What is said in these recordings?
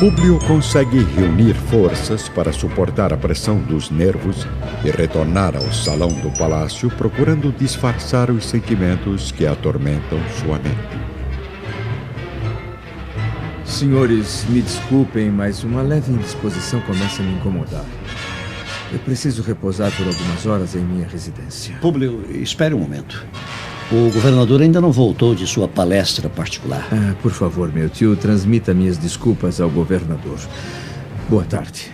Públio consegue reunir forças para suportar a pressão dos nervos e retornar ao salão do palácio, procurando disfarçar os sentimentos que atormentam sua mente. Senhores, me desculpem, mas uma leve indisposição começa a me incomodar. Eu preciso repousar por algumas horas em minha residência. Públio, espere um momento. O governador ainda não voltou de sua palestra particular. Por favor, meu tio, transmita minhas desculpas ao governador. Boa tarde.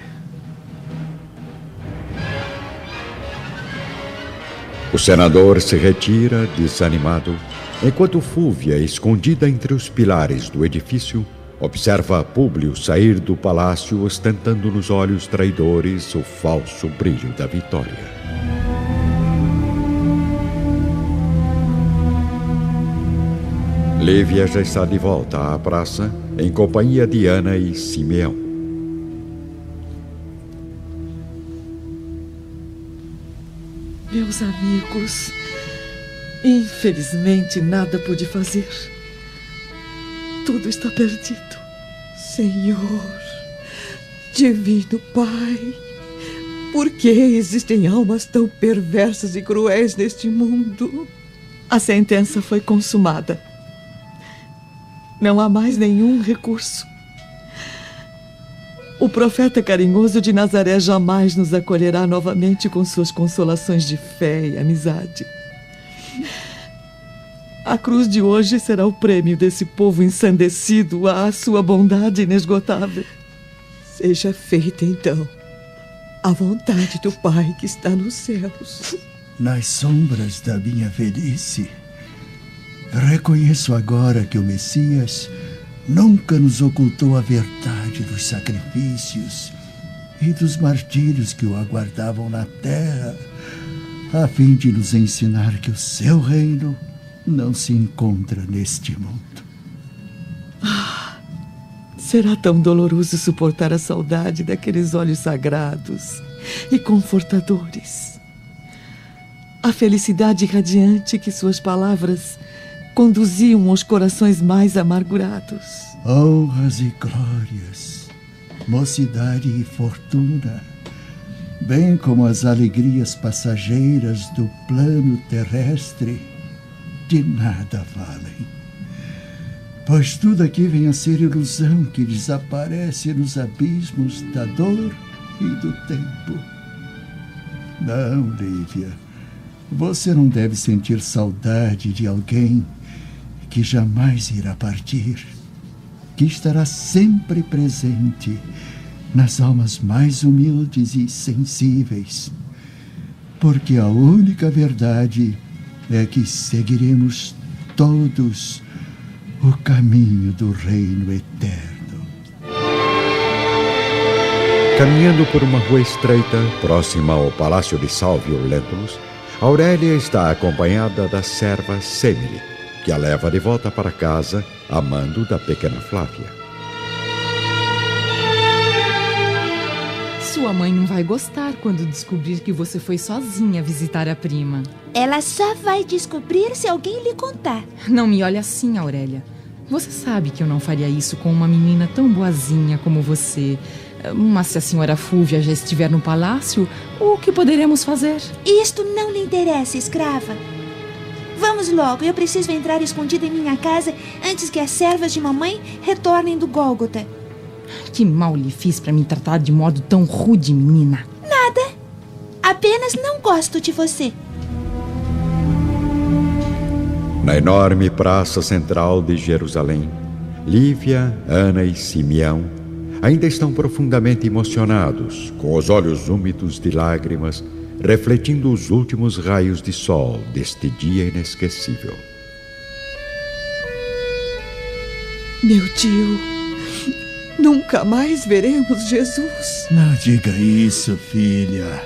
O senador se retira, desanimado, enquanto Fúvia, escondida entre os pilares do edifício, observa Públio sair do palácio ostentando nos olhos traidores o falso brilho da vitória. Lívia já está de volta à praça, em companhia de Ana e Simeão. Meus amigos, infelizmente nada pude fazer. Tudo está perdido. Senhor, Divino Pai, por que existem almas tão perversas e cruéis neste mundo? A sentença foi consumada. Não há mais nenhum recurso. O profeta carinhoso de Nazaré jamais nos acolherá novamente com suas consolações de fé e amizade. A cruz de hoje será o prêmio desse povo ensandecido à sua bondade inesgotável. Seja feita, então, a vontade do Pai que está nos céus. Nas sombras da minha velhice, reconheço agora que o Messias nunca nos ocultou a verdade dos sacrifícios e dos martírios que o aguardavam na terra, a fim de nos ensinar que o seu reino não se encontra neste mundo. Será tão doloroso suportar a saudade daqueles olhos sagrados e confortadores. A felicidade radiante que suas palavras conduziam aos corações mais amargurados. Honras e glórias, mocidade e fortuna, bem como as alegrias passageiras do plano terrestre, de nada valem. Pois tudo aqui vem a ser ilusão que desaparece nos abismos da dor e do tempo. Não, Lívia, você não deve sentir saudade de alguém que jamais irá partir, que estará sempre presente nas almas mais humildes e sensíveis, porque a única verdade é que seguiremos todos o caminho do reino eterno. Caminhando por uma rua estreita, próxima ao palácio de Salvio Lentulus, Aurélia está acompanhada da serva Semele, que a leva de volta para casa, a mando da pequena Flávia. Sua mãe não vai gostar quando descobrir que você foi sozinha visitar a prima. Ela só vai descobrir se alguém lhe contar. Não me olhe assim, Aurélia. Você sabe que eu não faria isso com uma menina tão boazinha como você. Mas se a senhora Fúvia já estiver no palácio, o que poderemos fazer? Isto não lhe interessa, escrava. Vamos logo, eu preciso entrar escondida em minha casa antes que as servas de mamãe retornem do Gólgota. Que mal lhe fiz para me tratar de modo tão rude, menina? Nada. Apenas não gosto de você. Na enorme praça central de Jerusalém, Lívia, Ana e Simeão ainda estão profundamente emocionados, com os olhos úmidos de lágrimas, refletindo os últimos raios de sol deste dia inesquecível. Meu tio, nunca mais veremos Jesus. Não diga isso, filha.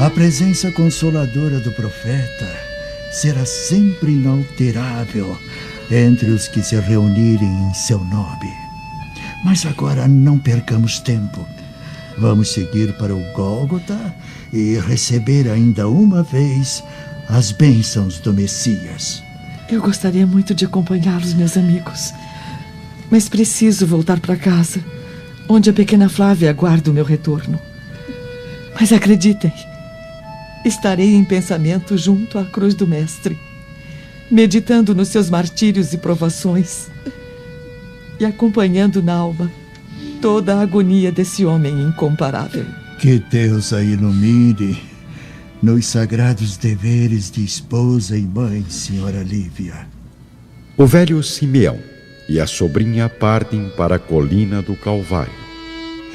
A presença consoladora do profeta será sempre inalterável entre os que se reunirem em seu nome. Mas agora não percamos tempo. Vamos seguir para o Gólgota e receber ainda uma vez as bênçãos do Messias. Eu gostaria muito de acompanhá-los, meus amigos. Mas preciso voltar para casa onde a pequena Flávia aguarda o meu retorno. Mas acreditem, estarei em pensamento junto à cruz do Mestre, meditando nos seus martírios e provações e acompanhando na alma toda a agonia desse homem incomparável. Que Deus a ilumine nos sagrados deveres de esposa e mãe, senhora Lívia. O velho Simeão e a sobrinha partem para a colina do Calvário,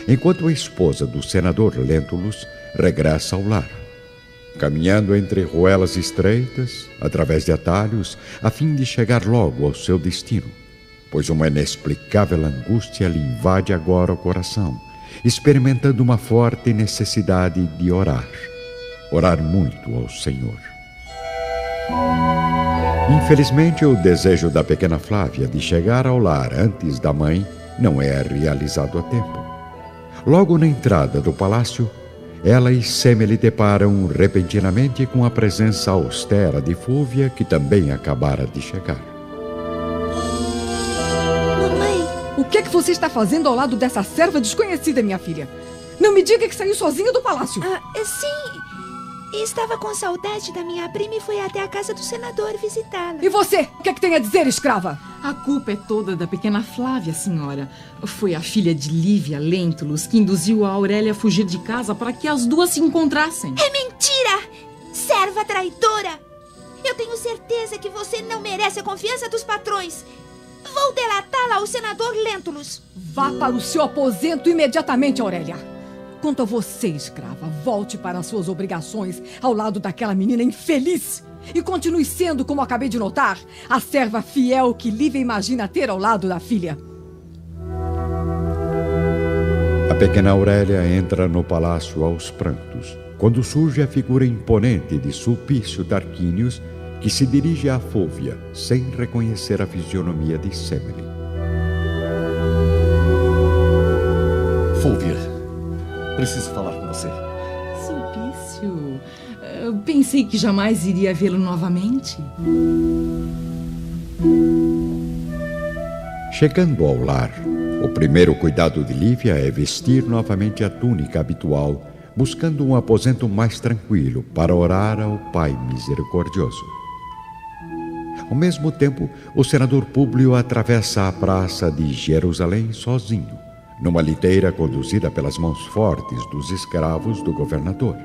enquanto a esposa do senador Lentulus regressa ao lar, caminhando entre ruelas estreitas, através de atalhos, a fim de chegar logo ao seu destino, pois uma inexplicável angústia lhe invade agora o coração, experimentando uma forte necessidade de orar muito ao Senhor. Infelizmente, o desejo da pequena Flávia de chegar ao lar antes da mãe não é realizado a tempo. Logo na entrada do palácio, ela e Semele deparam repentinamente com a presença austera de Fúvia, que também acabara de chegar. Mamãe! O que é que você está fazendo ao lado dessa serva desconhecida, minha filha? Não me diga que saiu sozinha do palácio. Sim. Estava com saudade da minha prima e fui até a casa do senador visitá-la. E você? O que é que tem a dizer, escrava? A culpa é toda da pequena Flávia, senhora. Foi a filha de Lívia Lentulus que induziu a Aurélia a fugir de casa para que as duas se encontrassem. É mentira! Serva traidora! Eu tenho certeza que você não merece a confiança dos patrões. Vou delatá-la ao senador Lentulus. Vá para o seu aposento imediatamente, Aurélia. Quanto a você, escrava, volte para as suas obrigações ao lado daquela menina infeliz. E continue sendo, como acabei de notar, a serva fiel que Lívia imagina ter ao lado da filha. A pequena Aurélia entra no palácio aos prantos, quando surge a figura imponente de Sulpício Tarquínios, que se dirige a Fúvia, sem reconhecer a fisionomia de Semele. Fúvia, preciso falar com você. Sulpício, pensei que jamais iria vê-lo novamente. Chegando ao lar, o primeiro cuidado de Lívia é vestir novamente a túnica habitual, buscando um aposento mais tranquilo para orar ao Pai Misericordioso. Ao mesmo tempo, o senador Públio atravessa a praça de Jerusalém sozinho, numa liteira conduzida pelas mãos fortes dos escravos do governador.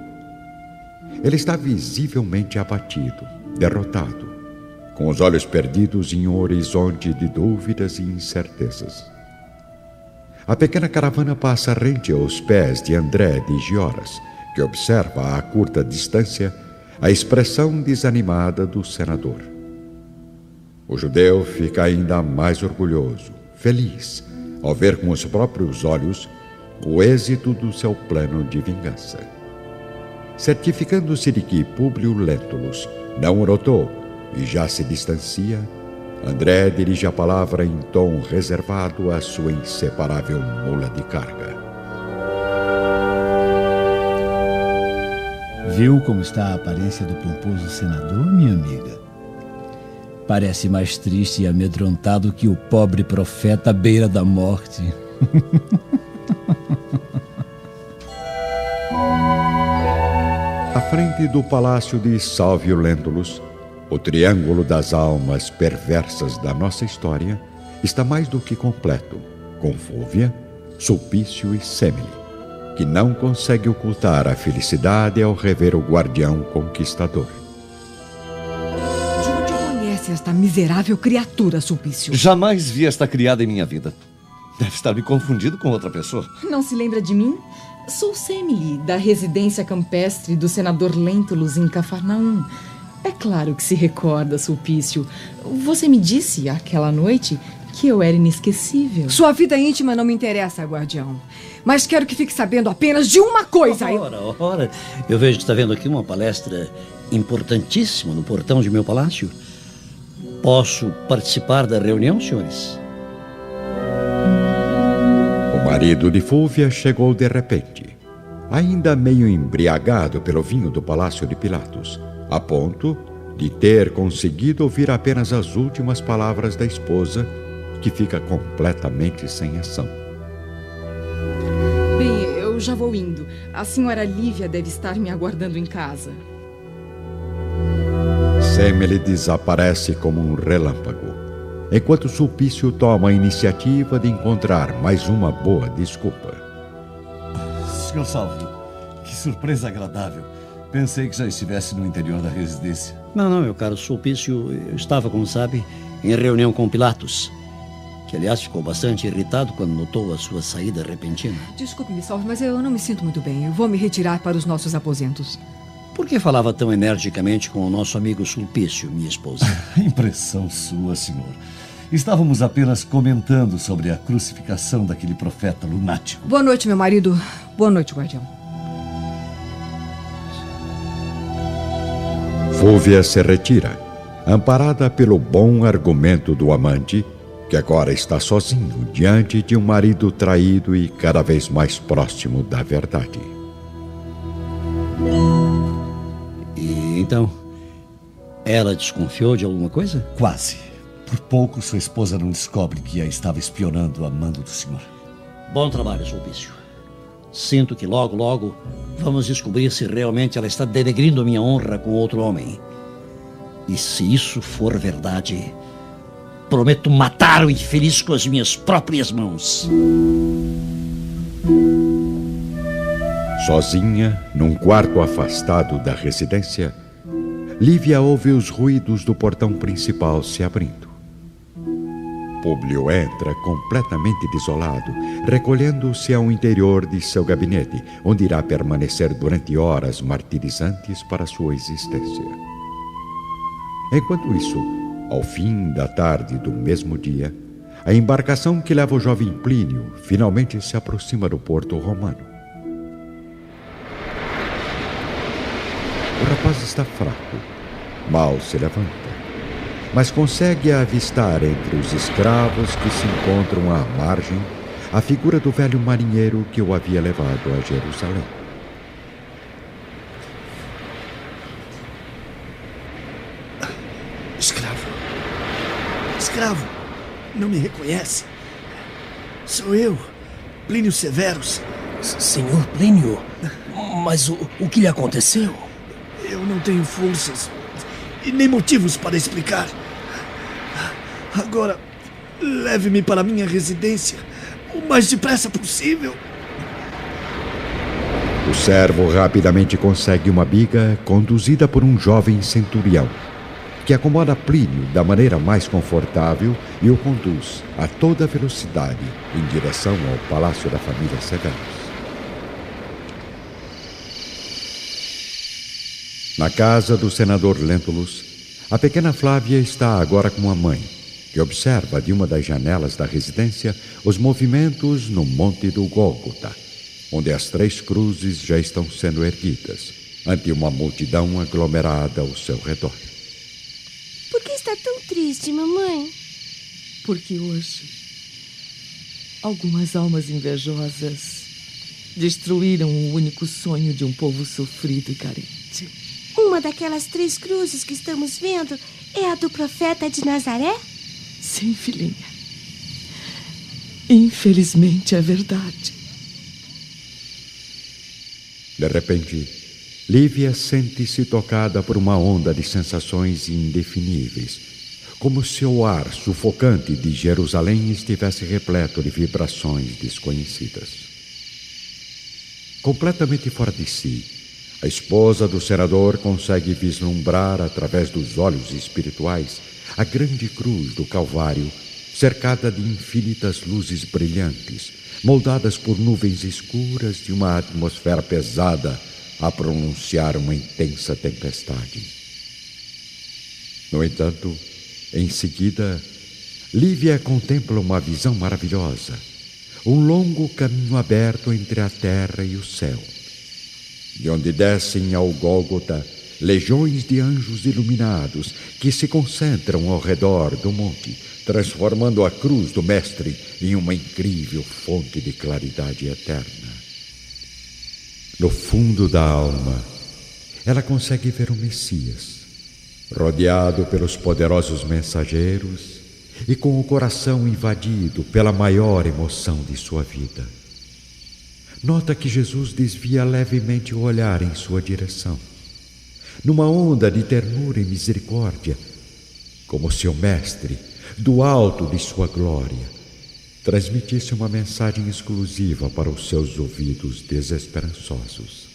Ele está visivelmente abatido, derrotado, com os olhos perdidos em um horizonte de dúvidas e incertezas. A pequena caravana passa rente aos pés de André de Gioras, que observa a curta distância a expressão desanimada do senador. O judeu fica ainda mais orgulhoso, feliz, ao ver com os próprios olhos o êxito do seu plano de vingança. Certificando-se de que Públio Lentulus não o notou e já se distancia, André dirige a palavra em tom reservado à sua inseparável mula de carga. Viu como está a aparência do pomposo senador, minha amiga? Parece mais triste e amedrontado que o pobre profeta à beira da morte. À frente do palácio de Salvio Lentulus, o triângulo das almas perversas da nossa história está mais do que completo, com Fúvia, Sulpício e Semele, que não consegue ocultar a felicidade ao rever o guardião conquistador. De onde conhece esta miserável criatura, Sulpício? Jamais vi esta criada em minha vida. Deve estar me confundido com outra pessoa. Não se lembra de mim? Sou Semele, da residência campestre do senador Lentulus em Cafarnaum. É claro que se recorda, Sulpício. Você me disse, aquela noite, que eu era inesquecível. Sua vida íntima não me interessa, guardião. Mas quero que fique sabendo apenas de uma coisa. Ora, eu vejo que está vendo aqui uma palestra importantíssima no portão de meu palácio. Posso participar da reunião, senhores? O marido de Fúvia chegou de repente, ainda meio embriagado pelo vinho do palácio de Pilatos, a ponto de ter conseguido ouvir apenas as últimas palavras da esposa, que fica completamente sem ação. já vou indo. A senhora Lívia deve estar me aguardando em casa. Semele desaparece como um relâmpago, enquanto Sulpício toma a iniciativa de encontrar mais uma boa desculpa. Sr. Salvio, que surpresa agradável. Pensei que já estivesse no interior da residência. Não, meu caro Sulpício, eu estava, como sabe, em reunião com Pilatos, que aliás ficou bastante irritado quando notou a sua saída repentina. Desculpe-me, Salvio, mas eu não me sinto muito bem. Eu vou me retirar para os nossos aposentos. Por que falava tão energicamente com o nosso amigo Sulpício, minha esposa? Impressão sua, senhor. Estávamos apenas comentando sobre a crucificação daquele profeta lunático. Boa noite, meu marido. Boa noite, guardião. Fúvia se retira, amparada pelo bom argumento do amante, que agora está sozinho diante de um marido traído e cada vez mais próximo da verdade. E então, ela desconfiou de alguma coisa? Quase. Por pouco sua esposa não descobre que a estava espionando a mando do senhor. Bom trabalho, Sulpício. Sinto que logo vamos descobrir se realmente ela está denegrindo minha honra com outro homem. E se isso for verdade, prometo matar o infeliz com as minhas próprias mãos. Sozinha, num quarto afastado da residência, Lívia ouve os ruídos do portão principal se abrindo. Públio entra completamente desolado, recolhendo-se ao interior de seu gabinete, onde irá permanecer durante horas martirizantes para sua existência. Enquanto isso, ao fim da tarde do mesmo dia, a embarcação que leva o jovem Plínio finalmente se aproxima do porto romano. O rapaz está fraco, mal se levanta, mas consegue avistar entre os escravos que se encontram à margem a figura do velho marinheiro que o havia levado a Jerusalém. Escravo, não me reconhece? Sou eu, Plínio Severus. Senhor Plínio, mas o que lhe aconteceu? Eu não tenho forças e nem motivos para explicar. Agora, leve-me para minha residência o mais depressa possível. O servo rapidamente consegue uma biga conduzida por um jovem centurião, que acomoda Plínio da maneira mais confortável e o conduz a toda velocidade em direção ao palácio da família Severus. Na casa do senador Lentulus, a pequena Flávia está agora com a mãe, que observa de uma das janelas da residência os movimentos no Monte do Gólgota, onde as 3 cruzes já estão sendo erguidas, ante uma multidão aglomerada ao seu redor. Por que está tão triste, mamãe? Porque hoje algumas almas invejosas destruíram o único sonho de um povo sofrido e carente. Uma daquelas 3 cruzes que estamos vendo é a do profeta de Nazaré? Sim, filhinha. Infelizmente é verdade. De repente, Lívia sente-se tocada por uma onda de sensações indefiníveis, como se o ar sufocante de Jerusalém estivesse repleto de vibrações desconhecidas. Completamente fora de si, a esposa do senador consegue vislumbrar através dos olhos espirituais a grande cruz do Calvário, cercada de infinitas luzes brilhantes, moldadas por nuvens escuras de uma atmosfera pesada a pronunciar uma intensa tempestade. No entanto, em seguida, Lívia contempla uma visão maravilhosa, um longo caminho aberto entre a terra e o céu, de onde descem ao Gólgota legiões de anjos iluminados que se concentram ao redor do monte, transformando a cruz do Mestre em uma incrível fonte de claridade eterna. No fundo da alma, ela consegue ver o Messias, rodeado pelos poderosos mensageiros e com o coração invadido pela maior emoção de sua vida. nota que Jesus desvia levemente o olhar em sua direção, numa onda de ternura e misericórdia, como se o Mestre, do alto de sua glória, transmitisse uma mensagem exclusiva para os seus ouvidos desesperançosos.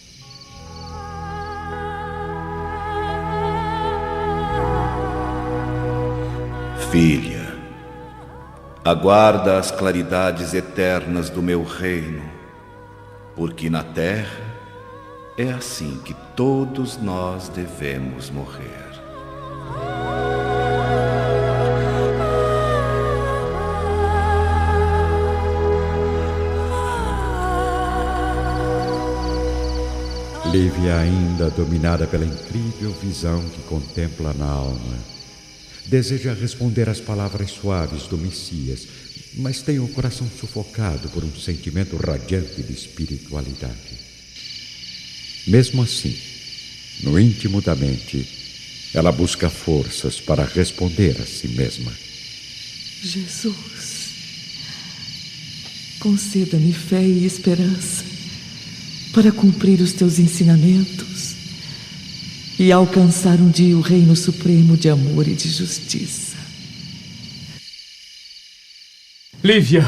Filha, aguarda as claridades eternas do meu reino, porque na terra é assim que todos nós devemos morrer. Lívia, ainda dominada pela incrível visão que contempla na alma, deseja responder às palavras suaves do Messias, mas tem o coração sufocado por um sentimento radiante de espiritualidade. Mesmo assim, no íntimo da mente, ela busca forças para responder a si mesma. Jesus, conceda-me fé e esperança para cumprir os teus ensinamentos e alcançar um dia o reino supremo de amor e de justiça. Lívia!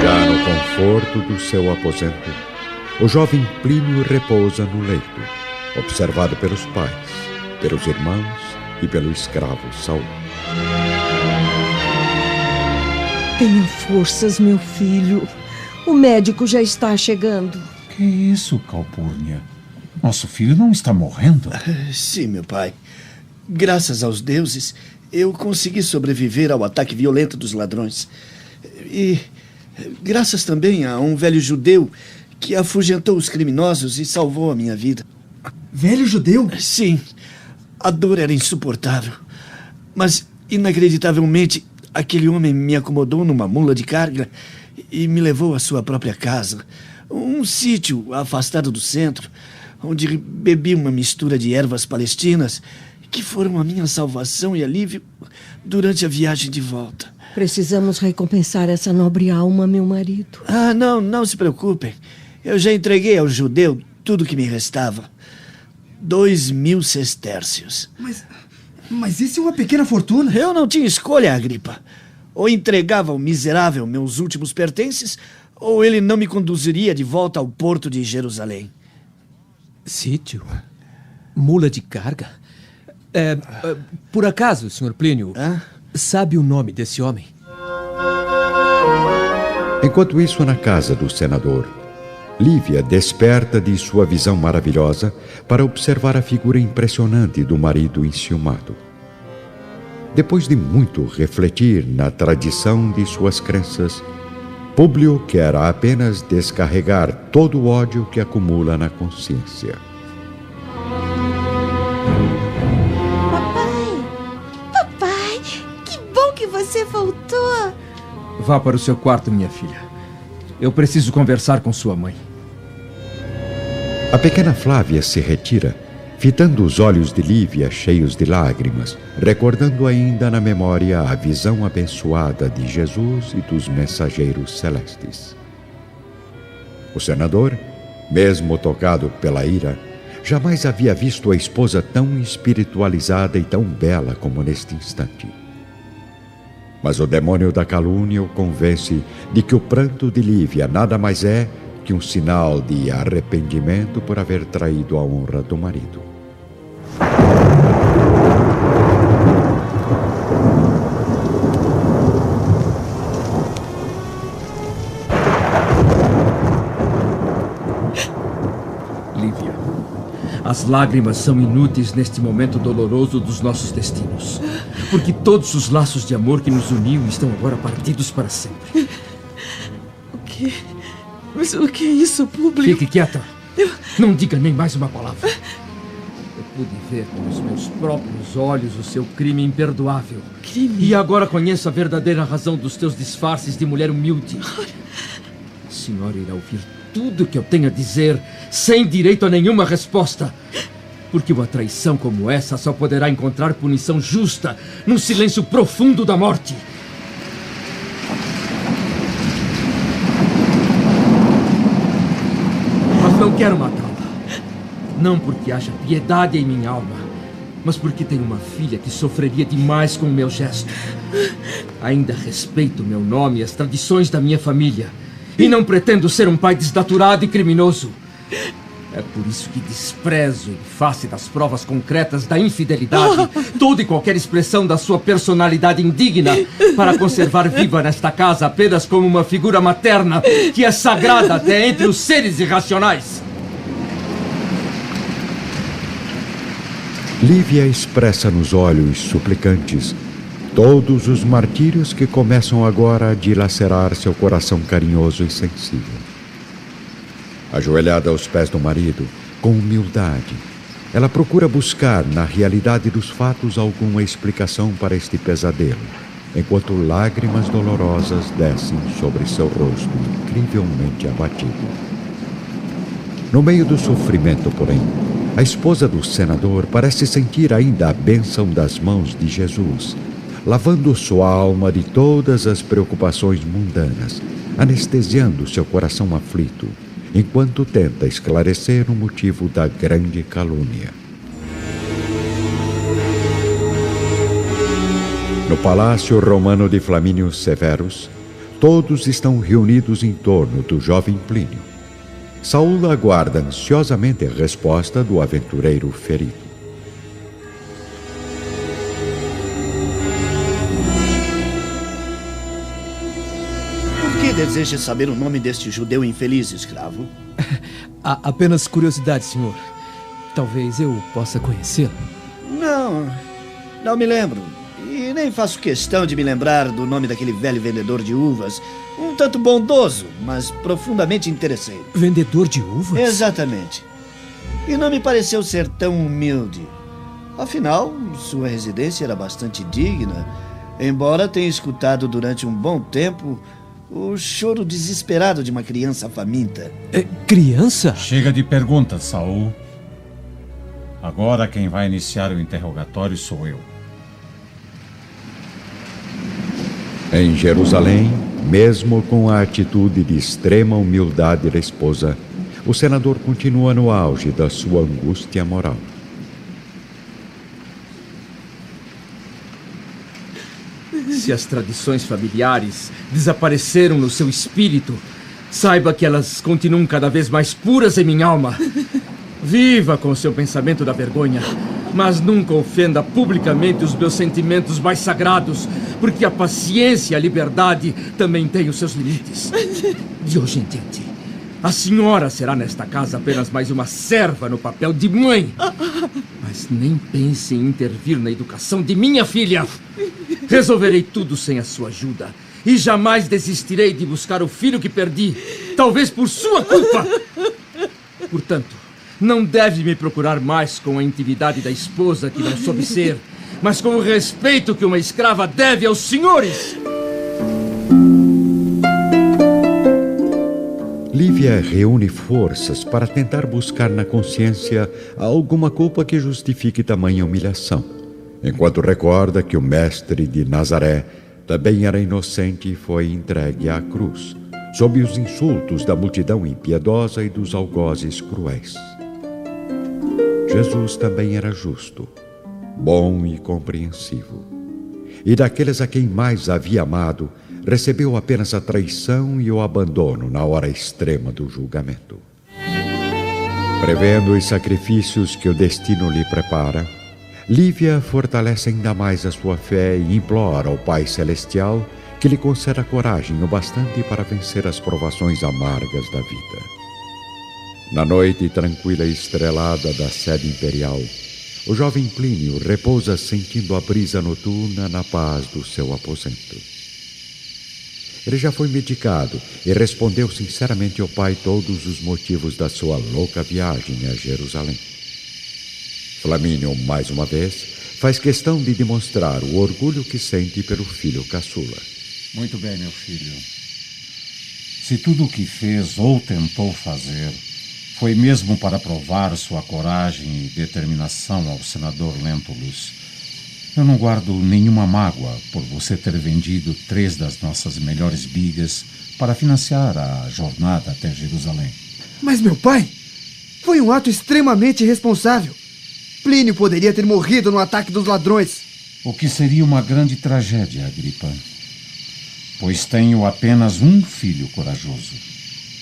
Já no conforto do seu aposento, o jovem Plínio repousa no leito, observado pelos pais, pelos irmãos e pelo escravo Saul. Tenha forças, meu filho. O médico já está chegando. Que isso, Calpurnia? Nosso filho não está morrendo? Sim, meu pai. Graças aos deuses, eu consegui sobreviver ao ataque violento dos ladrões. E graças também a um velho judeu que afugentou os criminosos e salvou a minha vida. Velho judeu? Sim. A dor era insuportável. Mas, inacreditavelmente, aquele homem me acomodou numa mula de carga e me levou à sua própria casa. Um sítio afastado do centro, onde bebi uma mistura de ervas palestinas que foram a minha salvação e alívio durante a viagem de volta. Precisamos recompensar essa nobre alma, meu marido. Ah, não se preocupem. Eu já entreguei ao judeu tudo que me restava. 2.000 sestércios. Mas isso é uma pequena fortuna. Eu não tinha escolha, Agripa. Ou entregava ao miserável meus últimos pertences, ou ele não me conduziria de volta ao porto de Jerusalém. Sítio? Mula de carga? Por acaso, Sr. Plínio, sabe o nome desse homem? Enquanto isso, na casa do senador, Lívia desperta de sua visão maravilhosa para observar a figura impressionante do marido enciumado. Depois de muito refletir na tradição de suas crenças, Públio quer apenas descarregar todo o ódio que acumula na consciência. Papai, que bom que você voltou. Vá para o seu quarto, minha filha. Eu preciso conversar com sua mãe. A pequena Flávia se retira, fitando os olhos de Lívia cheios de lágrimas, recordando ainda na memória a visão abençoada de Jesus e dos mensageiros celestes. O senador, mesmo tocado pela ira, jamais havia visto a esposa tão espiritualizada e tão bela como neste instante. Mas o demônio da calúnia o convence de que o pranto de Lívia nada mais é que um sinal de arrependimento por haver traído a honra do marido. Lívia, as lágrimas são inúteis neste momento doloroso dos nossos destinos, porque todos os laços de amor que nos uniam estão agora partidos para sempre. O quê? Mas o que é isso, Públio? Fique quieta. Não diga nem mais uma palavra. Eu pude ver com os meus próprios olhos o seu crime imperdoável. Crime? E agora conheço a verdadeira razão dos teus disfarces de mulher humilde. A senhora irá ouvir tudo que eu tenho a dizer, sem direito a nenhuma resposta. Porque uma traição como essa só poderá encontrar punição justa no silêncio profundo da morte. Mas não quero matá-la. Não porque haja piedade em minha alma, mas porque tenho uma filha que sofreria demais com o meu gesto. Ainda respeito meu nome e as tradições da minha família. E não pretendo ser um pai desnaturado e criminoso. É por isso que desprezo, em face das provas concretas da infidelidade, toda e qualquer expressão da sua personalidade indigna, para conservar viva nesta casa apenas como uma figura materna que é sagrada até entre os seres irracionais. Lívia expressa nos olhos suplicantes todos os martírios que começam agora a dilacerar seu coração carinhoso e sensível. Ajoelhada aos pés do marido, com humildade, ela procura buscar na realidade dos fatos alguma explicação para este pesadelo, enquanto lágrimas dolorosas descem sobre seu rosto incrivelmente abatido. No meio do sofrimento, porém, a esposa do senador parece sentir ainda a bênção das mãos de Jesus, lavando sua alma de todas as preocupações mundanas, anestesiando seu coração aflito, enquanto tenta esclarecer o motivo da grande calúnia. No palácio romano de Flamínio Severus, todos estão reunidos em torno do jovem Plínio. Saul aguarda ansiosamente a resposta do aventureiro ferido. Por que deseja saber o nome deste judeu infeliz, escravo? Apenas curiosidade, senhor. Talvez eu possa conhecê-lo. Não me lembro. E nem faço questão de me lembrar do nome daquele velho vendedor de uvas. Um tanto bondoso, mas profundamente interesseiro. Vendedor de uvas? Exatamente. E não me pareceu ser tão humilde. Afinal, sua residência era bastante digna, embora tenha escutado durante um bom tempo o choro desesperado de uma criança faminta. Criança? Chega de perguntas, Saul. Agora quem vai iniciar o interrogatório sou eu. Em Jerusalém, mesmo com a atitude de extrema humildade da esposa, o senador continua no auge da sua angústia moral. Se as tradições familiares desapareceram no seu espírito, saiba que elas continuam cada vez mais puras em minha alma. Viva com o seu pensamento da vergonha, mas nunca ofenda publicamente os meus sentimentos mais sagrados, porque a paciência e a liberdade também têm os seus limites. De hoje em diante, a senhora será nesta casa apenas mais uma serva no papel de mãe. Mas nem pense em intervir na educação de minha filha. Resolverei tudo sem a sua ajuda. E jamais desistirei de buscar o filho que perdi, talvez por sua culpa. Portanto, não deve me procurar mais com a intimidade da esposa que não soube ser, mas com o respeito que uma escrava deve aos senhores. Lívia reúne forças para tentar buscar na consciência alguma culpa que justifique tamanha humilhação, enquanto recorda que o mestre de Nazaré também era inocente e foi entregue à cruz, sob os insultos da multidão impiedosa e dos algozes cruéis. Jesus também era justo, bom e compreensivo, e daqueles a quem mais havia amado, recebeu apenas a traição e o abandono na hora extrema do julgamento. Prevendo os sacrifícios que o destino lhe prepara, Lívia fortalece ainda mais a sua fé e implora ao Pai Celestial que lhe conceda coragem o bastante para vencer as provações amargas da vida. Na noite tranquila e estrelada da sede imperial, o jovem Plínio repousa sentindo a brisa noturna na paz do seu aposento. Ele já foi medicado e respondeu sinceramente ao pai todos os motivos da sua louca viagem a Jerusalém. Flamínio, mais uma vez, faz questão de demonstrar o orgulho que sente pelo filho caçula. Muito bem, meu filho. Se tudo o que fez ou tentou fazer Foi mesmo para provar sua coragem e determinação ao senador Lentulus. Eu não guardo nenhuma mágoa por você ter vendido 3 das nossas melhores bigas para financiar a jornada até Jerusalém. Mas meu pai, foi um ato extremamente irresponsável. Plínio poderia ter morrido no ataque dos ladrões. O que seria uma grande tragédia, Agripa. Pois tenho apenas um filho corajoso.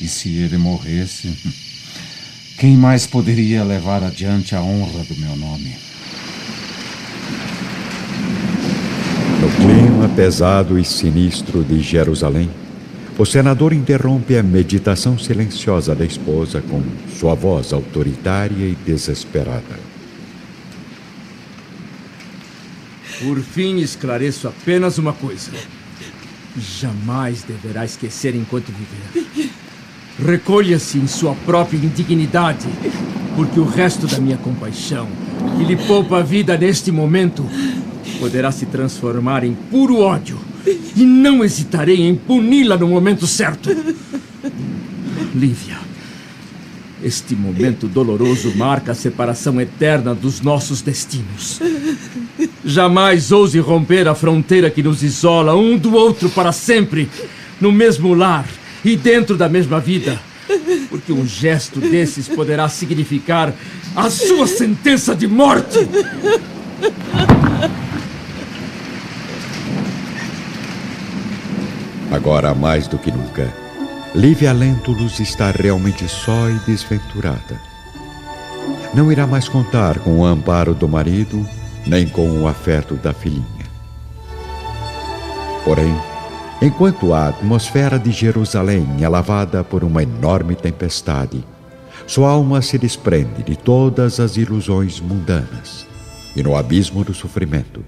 E se ele morresse, quem mais poderia levar adiante a honra do meu nome? No clima pesado e sinistro de Jerusalém, o senador interrompe a meditação silenciosa da esposa com sua voz autoritária e desesperada. Por fim, esclareço apenas uma coisa. Jamais deverá esquecer enquanto viver. Recolha-se em sua própria indignidade, porque o resto da minha compaixão, que lhe poupa a vida neste momento, poderá se transformar em puro ódio, e não hesitarei em puni-la no momento certo. Lívia, este momento doloroso marca a separação eterna dos nossos destinos. Jamais ouse romper a fronteira que nos isola um do outro para sempre, no mesmo lar e dentro da mesma vida, porque um gesto desses poderá significar a sua sentença de morte. Agora, mais do que nunca, Lívia Lentulus está realmente só e desventurada. Não irá mais contar com o amparo do marido, nem com o afeto da filhinha. Porém, enquanto a atmosfera de Jerusalém é lavada por uma enorme tempestade, sua alma se desprende de todas as ilusões mundanas, e no abismo do sofrimento,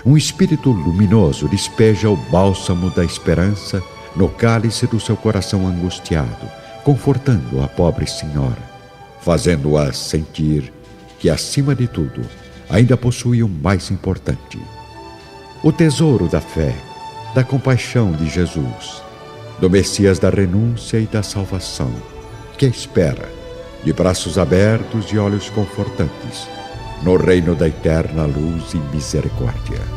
um espírito luminoso despeja o bálsamo da esperança no cálice do seu coração angustiado, confortando a pobre senhora, fazendo-a sentir que, acima de tudo, ainda possui o mais importante: o tesouro da fé, da compaixão de Jesus, do Messias da renúncia e da salvação, que espera, de braços abertos e olhos confortantes, no reino da eterna luz e misericórdia.